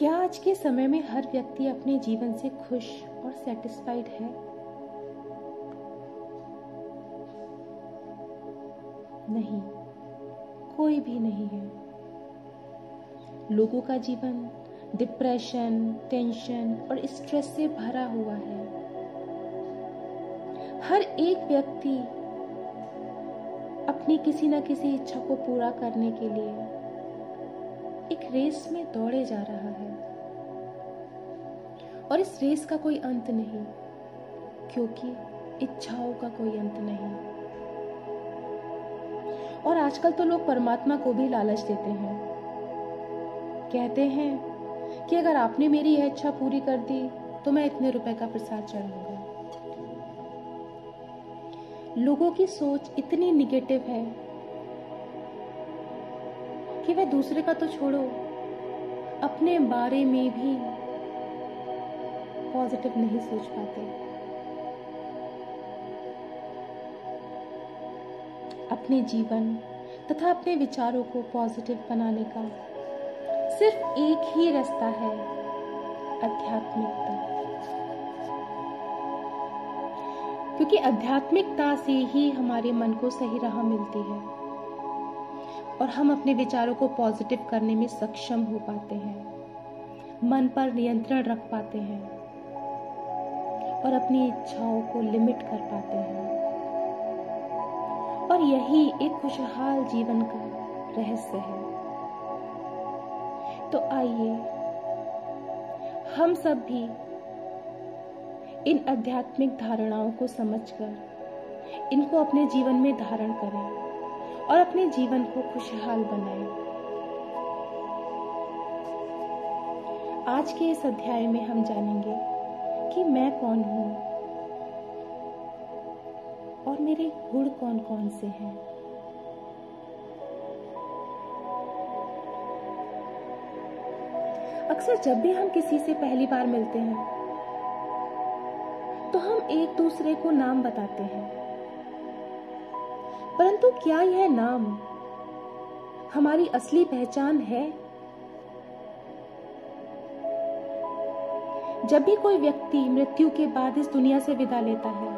क्या आज के समय में हर व्यक्ति अपने जीवन से खुश और सेटिस्फाइड है? नहीं, कोई भी नहीं है। लोगों का जीवन डिप्रेशन, टेंशन और स्ट्रेस से भरा हुआ है। हर एक व्यक्ति अपनी किसी न किसी इच्छा को पूरा करने के लिए एक रेस में दौड़े जा रहा है और इस रेस का कोई अंत नहीं, क्योंकि इच्छाओं का कोई अंत नहीं। और आजकल तो लोग परमात्मा को भी लालच देते हैं। कहते हैं कि अगर आपने मेरी यह इच्छा पूरी कर दी तो मैं इतने रुपए का प्रसाद चढ़ाऊंगा। लोगों की सोच इतनी निगेटिव है कि वे दूसरे का तो छोड़ो, अपने बारे में भी पॉजिटिव नहीं सोच पाते। अपने जीवन तथा अपने विचारों को पॉजिटिव बनाने का सिर्फ एक ही रास्ता है, आध्यात्मिकता। क्योंकि आध्यात्मिकता से ही हमारे मन को सही राह मिलती है और हम अपने विचारों को पॉजिटिव करने में सक्षम हो पाते हैं, मन पर नियंत्रण रख पाते हैं और अपनी इच्छाओं को लिमिट कर पाते हैं। और यही एक खुशहाल जीवन का रहस्य है। तो आइए हम सब भी इन आध्यात्मिक धारणाओं को समझकर इनको अपने जीवन में धारण करें और अपने जीवन को खुशहाल बनाएं। आज के इस अध्याय में हम जानेंगे कि मैं कौन हूं और मेरे गुण कौन कौन से हैं। अक्सर जब भी हम किसी से पहली बार मिलते हैं तो हम एक दूसरे को नाम बताते हैं, परंतु क्या यह नाम हमारी असली पहचान है? जब भी कोई व्यक्ति मृत्यु के बाद इस दुनिया से विदा लेता है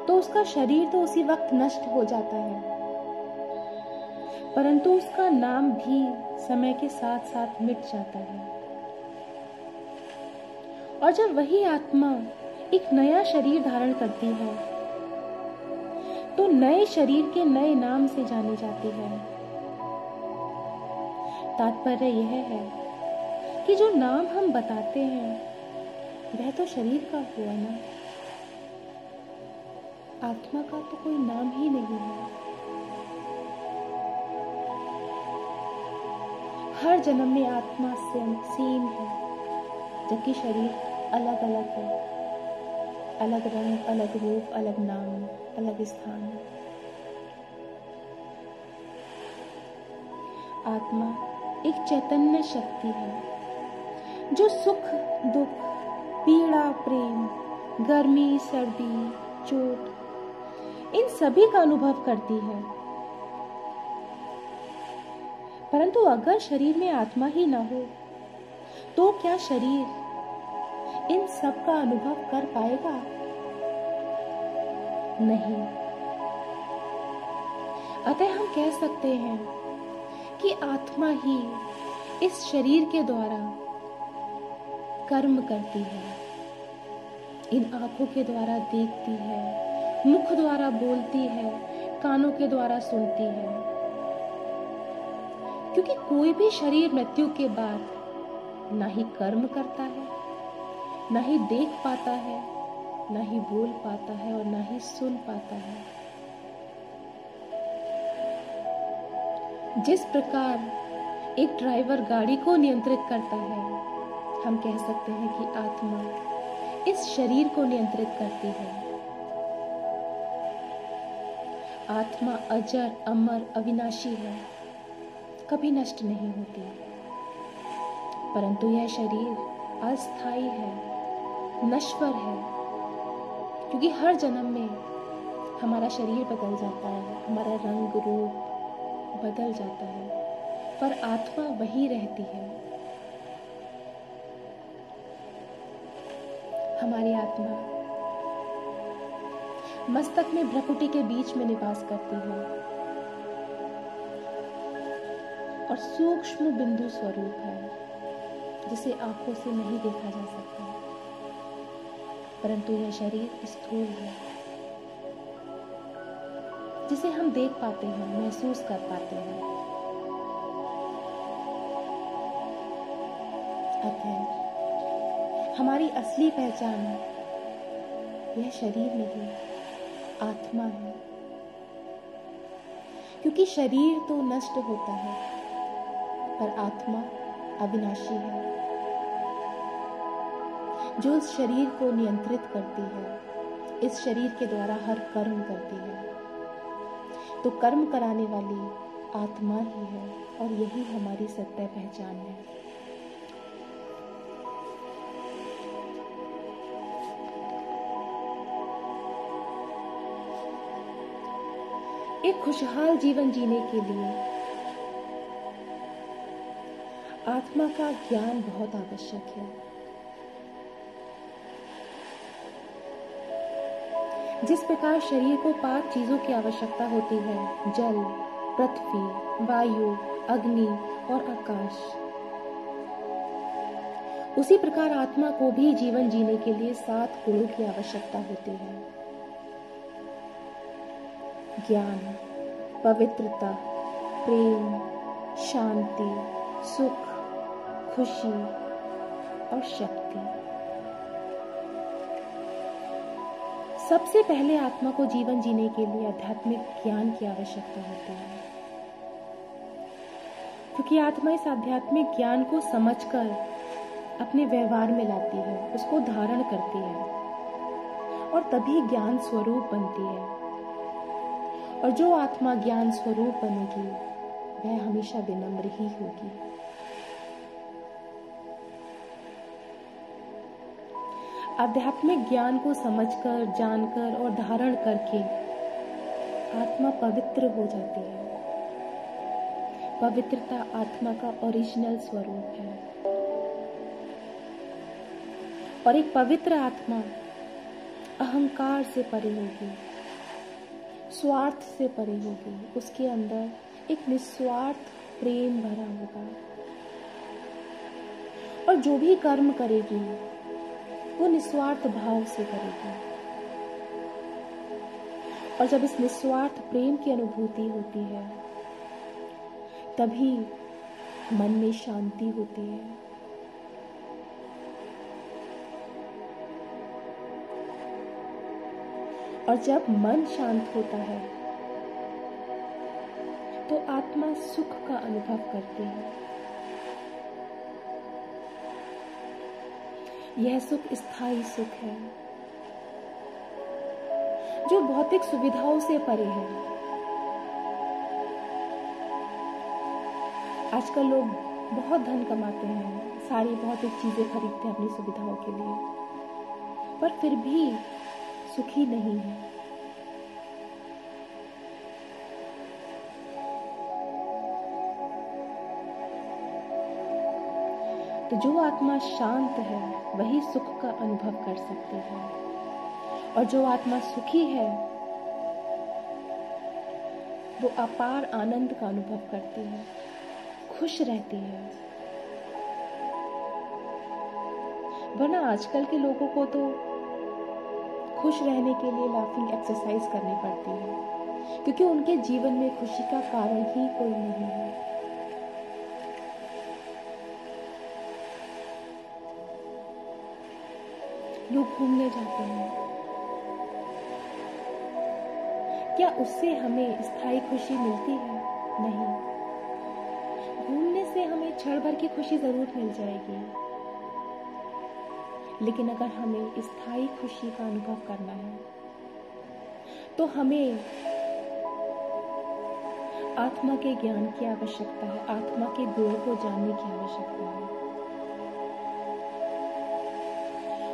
तो उसका शरीर तो उसी वक्त नष्ट हो जाता है, परंतु उसका नाम भी समय के साथ साथ मिट जाता है। और जब वही आत्मा एक नया शरीर धारण करती है तो नए शरीर के नए नाम से जानी जाती है। तात्पर्य यह है कि जो नाम हम बताते हैं वह तो शरीर का हुआ ना, आत्मा का तो कोई नाम ही नहीं है। हर जन्म में आत्मा सेम है, जबकि शरीर अलग अलग है, अलग रंग, अलग रूप, अलग नाम, अलग स्थान। आत्मा एक चैतन्य शक्ति है जो सुख दुख, पीड़ा प्रेम, गर्मी सर्दी, चोट, इन सभी का अनुभव करती है। परंतु अगर शरीर में आत्मा ही ना हो तो क्या शरीर इन सब का अनुभव कर पाएगा? नहीं। अतः हम कह सकते हैं कि आत्मा ही इस शरीर के द्वारा कर्म करती है। इन आंखों के द्वारा देखती है, मुख द्वारा बोलती है, कानों के द्वारा सुनती है। क्योंकि कोई भी शरीर मृत्यु के बाद ना ही कर्म करता है, ना ही देख पाता है, ना ही बोल पाता है और ना ही सुन पाता है। जिस प्रकार एक ड्राइवर गाड़ी को नियंत्रित करता है, हम कह सकते हैं कि आत्मा इस शरीर को नियंत्रित करती है। आत्मा अजर, अमर, अविनाशी है, कभी नष्ट नहीं होती। परंतु यह शरीर अस्थायी है, नश्वर है, क्योंकि हर जन्म में हमारा शरीर बदल जाता है, हमारा रंग रूप बदल जाता है, पर आत्मा वही रहती है। हमारी आत्मा मस्तक में भ्रकुटी के बीच में निवास करती है और सूक्ष्म बिंदु स्वरूप है जिसे आंखों से नहीं देखा जा सकता, परंतु यह शरीर स्थूल है जिसे हम देख पाते हैं, महसूस कर पाते हैं। अतः हमारी असली पहचान यह शरीर नहीं, आत्मा है, क्योंकि शरीर तो नष्ट होता है पर आत्मा अविनाशी है जो इस शरीर को नियंत्रित करती है, इस शरीर के द्वारा हर कर्म करती है। तो कर्म कराने वाली आत्मा ही है और यही हमारी सत्य पहचान है। एक खुशहाल जीवन जीने के लिए आत्मा का ज्ञान बहुत आवश्यक है। जिस प्रकार शरीर को 5 चीजों की आवश्यकता होती है, जल, पृथ्वी, वायु, अग्नि और आकाश, उसी प्रकार आत्मा को भी जीवन जीने के लिए 7 गुणों की आवश्यकता होती है। ज्ञान, पवित्रता, प्रेम, शांति, सुख, खुशी और शक्ति। सबसे पहले आत्मा को जीवन जीने के लिए आध्यात्मिक ज्ञान की आवश्यकता होती है, क्योंकि आत्मा इस आध्यात्मिक ज्ञान को समझकर अपने व्यवहार में लाती है, उसको धारण करती है और तभी ज्ञान स्वरूप बनती है। और जो आत्मा ज्ञान स्वरूप बनेगी वह हमेशा विनम्र ही होगी। आध्यात्मिक ज्ञान को समझकर, जानकर और धारण करके आत्मा पवित्र हो जाती है। पवित्रता आत्मा का ओरिजिनल स्वरूप है और एक पवित्र आत्मा अहंकार से परे होगी, स्वार्थ से परे होगी। उसके अंदर एक निस्वार्थ प्रेम भरा होगा और जो भी कर्म करेगी वो निस्वार्थ भाव से करेगी। और जब इस निस्वार्थ प्रेम की अनुभूति होती है तभी मन में शांति होती है। और जब मन शांत होता है तो आत्मा सुख का अनुभव करती है। यह सुख स्थायी सुख है जो भौतिक सुविधाओं से परे है। आजकल लोग बहुत धन कमाते हैं, सारी भौतिक चीजें खरीदते हैं अपनी सुविधाओं के लिए, पर फिर भी सुखी नहीं है। तो जो आत्मा शांत है वही सुख का अनुभव कर सकती है और जो आत्मा सुखी है वो अपार आनंद का अनुभव करती है, खुश रहती है। वरना आजकल के लोगों को तो खुश रहने के लिए लाफिंग एक्सरसाइज करनी पड़ती है, क्योंकि उनके जीवन में खुशी का कारण ही कोई नहीं है। लोग घूमने जाते हैं, क्या उससे हमें स्थायी खुशी मिलती है? नहीं। घूमने से हमें क्षण भर की खुशी जरूर मिल जाएगी, लेकिन अगर हमें स्थायी खुशी का अनुभव करना है तो हमें आत्मा के ज्ञान की आवश्यकता है, आत्मा के गुण को जानने की आवश्यकता है।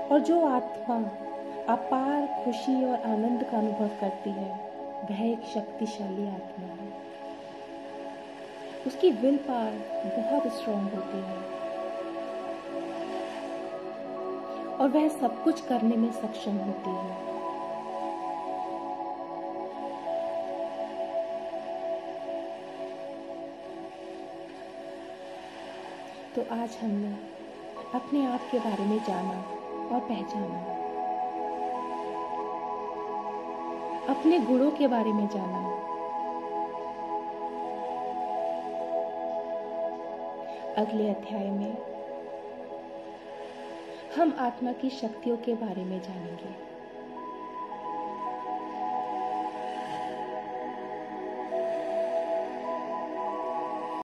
और जो आत्मा अपार खुशी और आनंद का अनुभव करती है वह एक शक्तिशाली आत्मा है। उसकी विल पावर बहुत स्ट्रांग होती है और वह सब कुछ करने में सक्षम होती है। तो आज हमने अपने आप के बारे में जाना और पहचाना, अपने गुणों के बारे में जाना, अगले अध्याय में हम आत्मा की शक्तियों के बारे में जानेंगे।